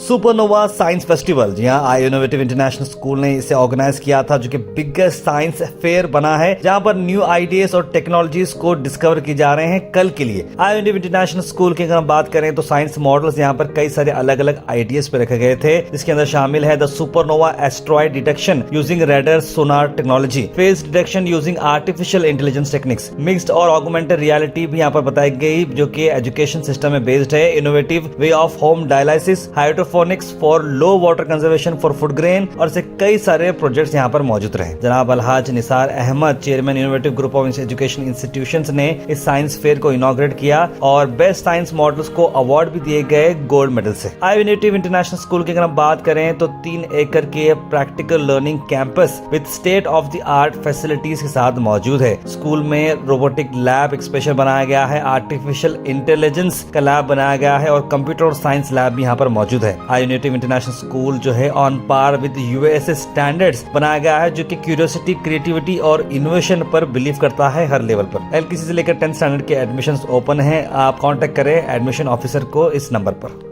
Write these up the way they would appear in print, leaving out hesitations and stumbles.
Supernova science festival, जी हाँ, आई innovative international school ने इसे ऑर्गेनाइज किया था, जो कि बिगेस्ट साइंस फेयर बना है, जहां पर न्यू आइडियाज और टेक्नोलॉजीज को डिस्कवर की जा रहे हैं कल के लिए। आई इनोवेटिव इंटरनेशनल स्कूल की अगर हम बात करें तो साइंस मॉडल्स यहाँ पर कई सारे अलग अलग आइडियाज पे रखे गए थे, जिसके अंदर शामिल है the supernova asteroid detection using raider Sonar technology, face detection using artificial intelligence techniques, mixed और ऑगमेंटेड रियलिटी भी यहाँ पर बताई गई, जो कि एजुकेशन सिस्टम में बेस्ड है, innovative way of home dialysis, hydroponics for low water conservation for food grain, और से कई सारे प्रोजेक्ट्स यहाँ पर मौजूद रहे। जनाब अलहाज Nisar Ahmad, chairman innovative group of education institutions ने इस साइंस फेयर को इनॉग्रेट किया और बेस्ट साइंस मॉडल्स को अवार्ड भी दिए गए गोल्ड मेडल से। आई इनोवेटिव इंटरनेशनल स्कूल की अगर हम बात करें तो 3 एकड़ के practical learning campus with state of the art facilities के साथ मौजूद है। स्कूल में रोबोटिक लैब एक स्पेशल बनाया गया है, आर्टिफिशियल इंटेलिजेंस का लैब बनाया गया है और कंप्यूटर और साइंस लैब भी यहाँ पर मौजूद है। आई इनोवेटिव इंटरनेशनल स्कूल जो है on par with USA standards बनाया गया है, जो कि क्यूरियोसिटी, क्रिएटिविटी और इनोवेशन पर बिलीव करता है हर लेवल पर। एलकेसी से लेकर 10th स्टैंडर्ड के एडमिशंस ओपन है। आप कांटेक्ट करें एडमिशन ऑफिसर को इस नंबर पर।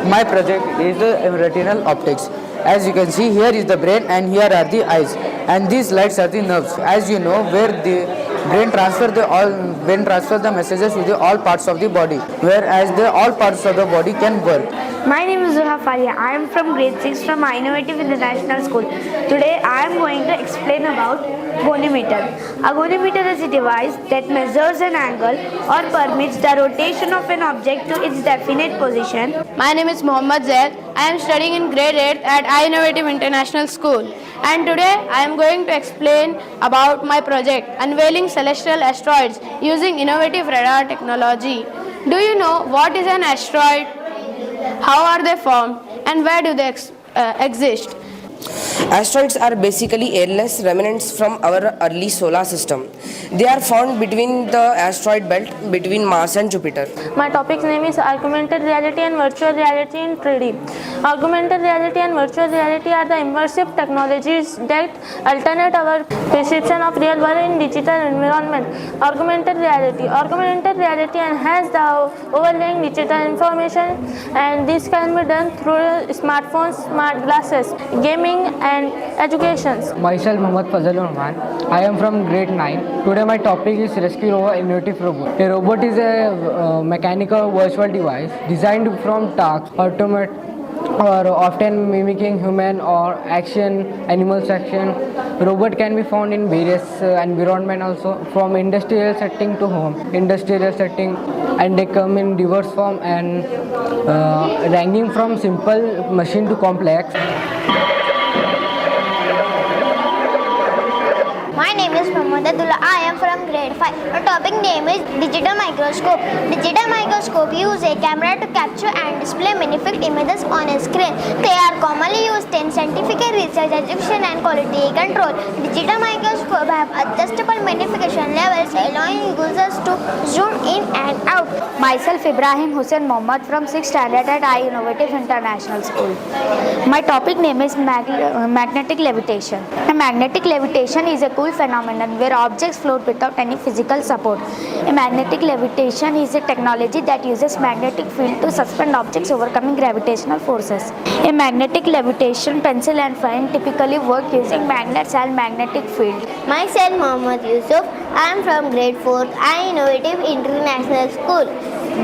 My project is the retinal optics. As you can see, here is the brain and here are the eyes, and these lights are the nerves. As you know, where the brain transfer the messages to the all parts of the body, whereas the all parts of the body can work. My name is Zuha Faria. I am from grade 6 from Innovative International School. Today I am going to explain about gonimeter. A gonimeter is a device that measures an angle or permits the rotation of an object to its definite position. My name is Mohammad Zaid. I am studying in grade 8 at Innovative International School. And today I am going to explain about my project, unveiling celestial asteroids using innovative radar technology. Do you know what is an asteroid? How are they formed and where do they exist? Asteroids are basically airless remnants from our early solar system. They are found between the asteroid belt between Mars and Jupiter. My topic's name is Augmented Reality and Virtual Reality in 3D. Augmented reality and virtual reality are the immersive technologies that alternate our perception of real world in digital environment. Augmented reality enhances the overlaying digital information, and this can be done through smartphones, smart glasses, gaming and education. Myself Muhammad Fazal Rahman. I am from grade 9. Today my topic is Rescue Rover Innovative Robot. A robot is a mechanical virtual device designed from tasks, automate or often mimicking human or animal action. Robot can be found in various environment also, from industrial setting to home industrial setting, and they come in diverse form and ranging from simple machine to complex. My name is Mohammadullah. I am from grade 5. Our topic name is digital microscope. Digital microscope use a camera to capture and display magnified images on a screen. They are commonly used in scientific research, education and quality control. Digital microscope have adjustable magnification levels, allowing users to zoom in and out. Myself Ibrahim Hussain Mohammad from 6th standard at Innovative International School. My topic name is magnetic levitation. A magnetic levitation is a cool phenomenon where objects float without any physical support. A magnetic levitation is a technology that uses magnetic field to suspend objects overcoming gravitational forces. A magnetic levitation pencil and pen typically work using magnets and magnetic field. Myself Mohammad Yusuf. I am from grade 4 Innovative International School.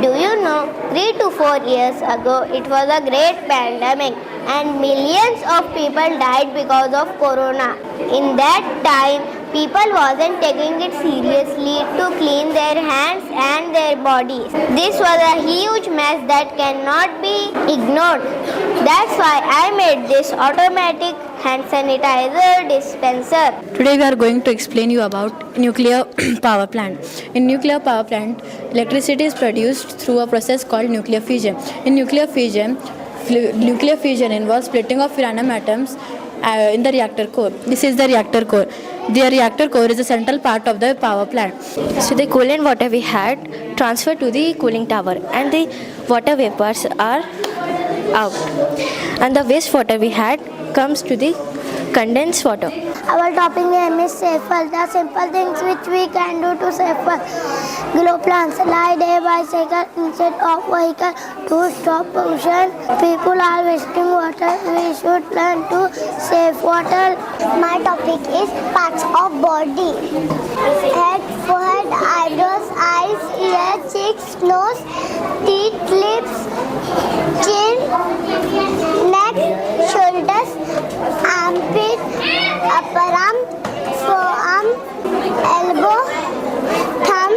Do you know 3 to 4 years ago it was a great pandemic and millions of people died because of corona. In that time, people wasn't taking it seriously to clean their hands and their bodies. This was a huge mess that cannot be ignored. That's why I made this automatic hand sanitizer dispenser. Today we are going to explain you about nuclear power plant. In nuclear power plant, electricity is produced through a process called nuclear fission. In nuclear fission involves splitting of uranium atoms in the reactor core. This is the reactor core. The reactor core is the central part of the power plant. So the coolant water we had transferred to the cooling tower, and the water vapors are out, and the wastewater we had comes to the condensed water. Our topic name is SAFER. The simple things which we can do to SAFER. Grow plants, ride a bicycle instead of vehicle to stop pollution. People are wasting water. We should learn to save water. My topic is parts of body. Head, forehead, eyebrows, eyes, ears, cheeks, nose, teeth, lips, chin, neck, shoulders, armpit, upper arm, forearm, elbow, thumb,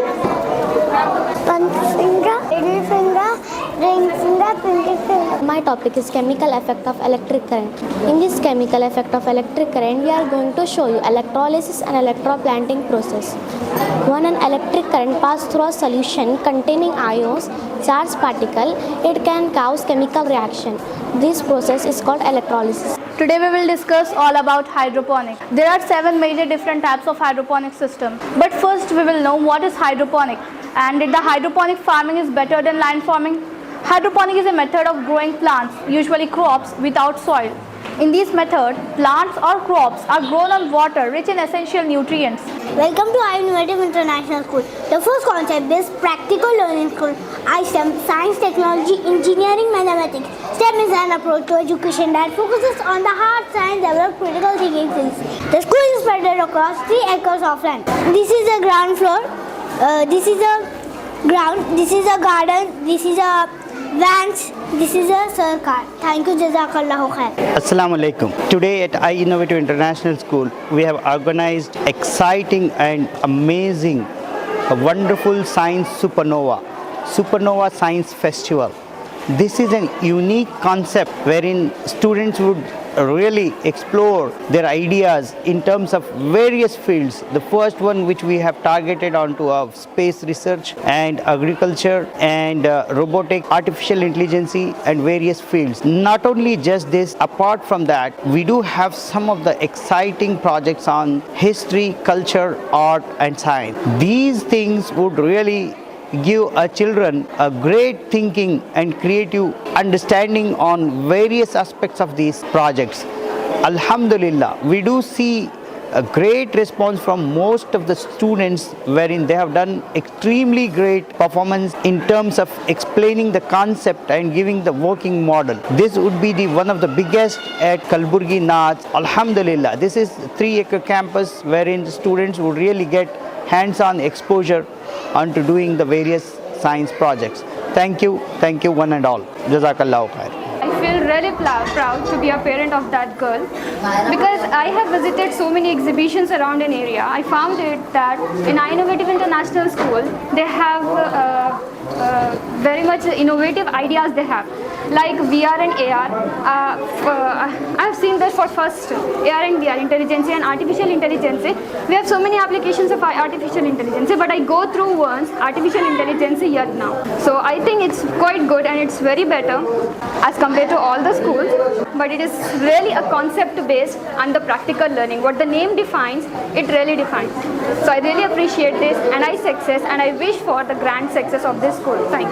one finger, middle finger, ring finger, pinky finger. My topic is chemical effect of electric current. In this chemical effect of electric current, we are going to show you electrolysis and electroplanting process. When an electric current passes through a solution containing ions, charged particle, it can cause chemical reaction. This process is called electrolysis. Today we will discuss all about hydroponic. There are 7 major different types of hydroponic system. But first we will know what is hydroponic and if the hydroponic farming is better than line farming. Hydroponic is a method of growing plants, usually crops, without soil. In this method, plants or crops are grown on water rich in essential nutrients. Welcome to iInnovative International School. The first concept is practical learning school. iSTEM, science, technology, engineering, mathematics. STEM is an approach to education that focuses on the hard science, develop critical thinking skills. The school is spread across 3 acres of land. This is the ground floor. This is a ground. This is a garden. This is a vans. This is a circle. Thank you. Jazakallahu khair. Assalamu alaikum. Today at iInnovative International School, we have organized exciting and amazing, a wonderful science supernova science festival. This is a unique concept wherein students would really explore their ideas in terms of various fields. The first one which we have targeted onto space research and agriculture and robotic, artificial intelligence and various fields. Not only just this, apart from that, we do have some of the exciting projects on history, culture, art and science. These things would really give our children a great thinking and creative understanding on various aspects of these projects. Alhamdulillah, we do see a great response from most of the students wherein they have done extremely great performance in terms of explaining the concept and giving the working model. This would be one of the biggest at Kalburgi Nath. Alhamdulillah, this is 3-acre campus wherein the students would really get hands-on exposure onto doing the various science projects. Thank you one and all. Jazakallahu khair. I feel really proud to be a parent of that girl because I have visited so many exhibitions around an area. I found it that in iInnovative International School, they have very much innovative ideas they have. Like VR and AR, I've seen that for first AR and VR, intelligence and artificial intelligence. We have so many applications of artificial intelligence, but I go through once artificial intelligence yet now. So I think it's quite good and it's very better as compared to all the schools, but it is really a concept based and the practical learning. What the name defines, it really defines. So I really appreciate this and I wish for the grand success of this school. Thank you.